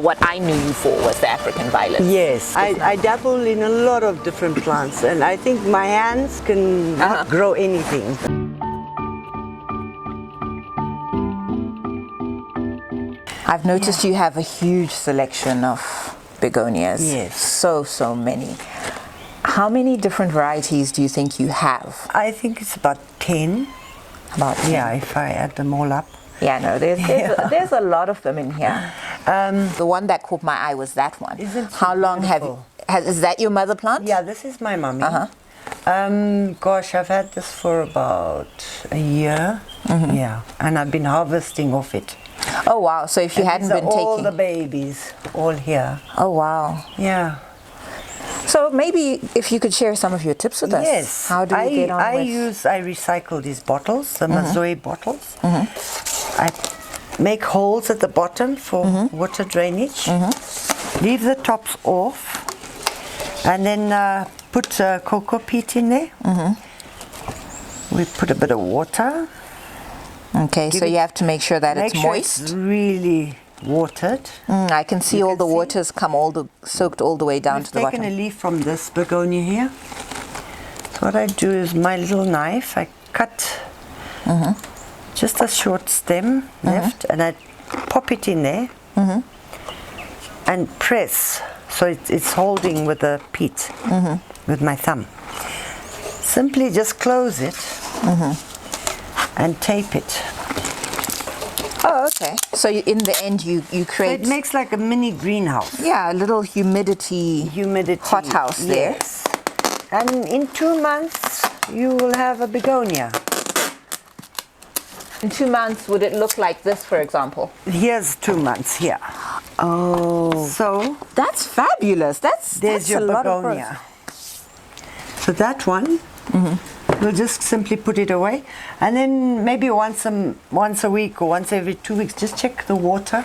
What I knew you for was the African violet. Yes, I dabble in a lot of different plants, and I think my hands can grow anything. I've noticed you have a huge selection of begonias. Yes. So many. How many different varieties do you think you have? I think it's about 10. About 10. Yeah, if I add them all up. Yeah, no, there's a lot of them in here. The one that caught my eye was that one. Isn't How long beautiful? is that your mother plant? Yeah, this is my mummy. Gosh, I've had this for about a year. Yeah, and I've been harvesting off it. Oh wow! So if you hadn't been taking all the babies, all here. Oh wow! Yeah. So maybe if you could share some of your tips with us. Yes. How do you get on with? I recycle these bottles, the Mazoe bottles. I make holes at the bottom for water drainage. Leave the tops off, and then put cocoa peat in there. We put a bit of water. Okay, so you have to make sure that it's moist. It's really watered. I can see all the waters come soaked all the way down to the bottom. I've taken a leaf from this begonia here. So what I do is my little knife, I cut just a short stem left, and I pop it in there and press so it's holding with the peat with my thumb. Simply just close it and tape it. Oh, okay. So in the end, you create. So it makes like a mini greenhouse. Yeah, a little humidity hothouse there. Yes. And in 2 months, you will have a begonia. In 2 months, would it look like this, for example? Here's 2 months here. Oh. So that's fabulous. There's your a lot of begonia. So that one, we'll just simply put it away, and then maybe once a week or once every 2 weeks, just check the water.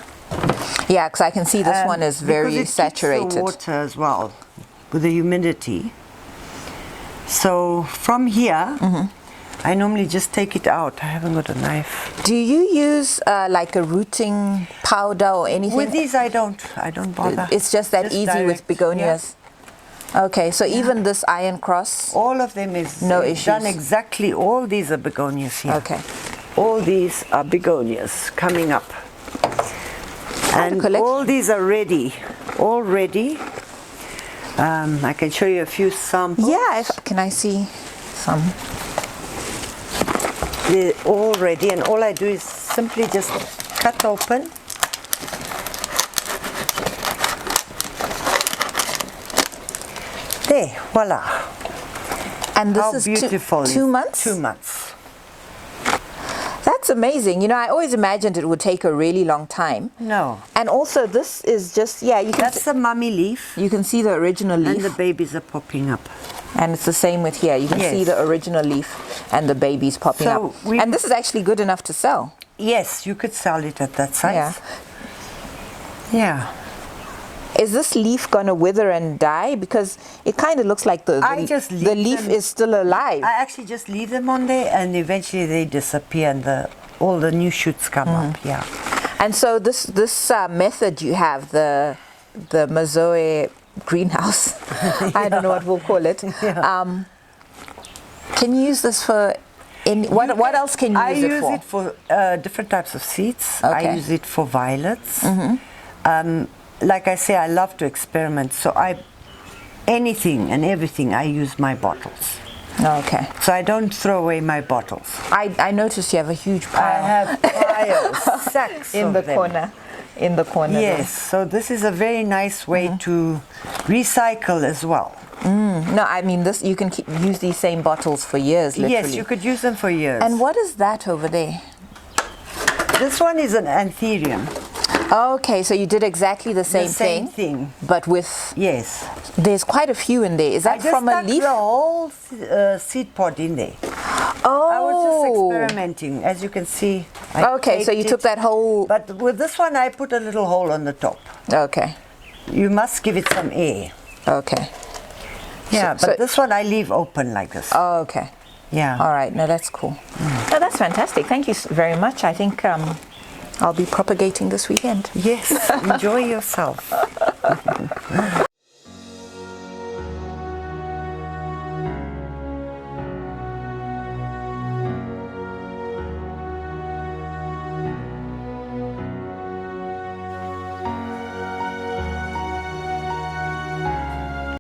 Yeah, because I can see this one is very saturated. The water as well with the humidity. So from here, I normally just take it out. I haven't got a knife. Do you use like a rooting powder or anything? With these, I don't bother. It's just that easy direct, with begonias. Yeah. Okay, so even this iron cross? All of them is no issues. Done exactly. All these are begonias here. Okay. All these are begonias coming up. And all these are ready. All ready. I can show you a few samples. Yeah, can I see some? They're all ready, and all I do is simply just cut open. There, voila. And this How is beautiful 2 months? 2 months. That's amazing. You know, I always imagined it would take a really long time. No. And also this is just, yeah, you can... That's the mummy leaf. You can see the original leaf. And the babies are popping up. And it's the same with here. You can see the original leaf and the babies popping up. And this is actually good enough to sell. Yes, you could sell it at that size. Yeah. Yeah. Is this leaf going to wither and die? Because it kind of looks like the leaf is still alive. I actually just leave them on there, and eventually they disappear, and all the new shoots come up. Yeah. And so this method you have, the Mazoe greenhouse, I don't know what we'll call it. Can you use this for what else can you use it for? I use it for different types of seeds. Okay. I use it for violets. Like I say, I love to experiment, so anything and everything, I use my bottles. Okay. So I don't throw away my bottles. I noticed you have a huge pile. I have piles, sacks in the corner. In the corner. Yes, so this is a very nice way to recycle as well. No, I mean you can use these same bottles for years, literally. Yes, you could use them for years. And what is that over there? This one is an anthurium. Okay, so you did exactly the same thing, but with... Yes. There's quite a few in there. Is that from a leaf? I just stuck the whole seed pod in there. Oh. I was just experimenting. As you can see, okay, so you took that whole... But with this one, I put a little hole on the top. Okay. You must give it some air. Okay. Yeah, but this one I leave open like this. Oh, okay. Yeah. All right. No, that's cool. No, that's fantastic. Thank you very much. I think I'll be propagating this weekend. Yes, enjoy yourself.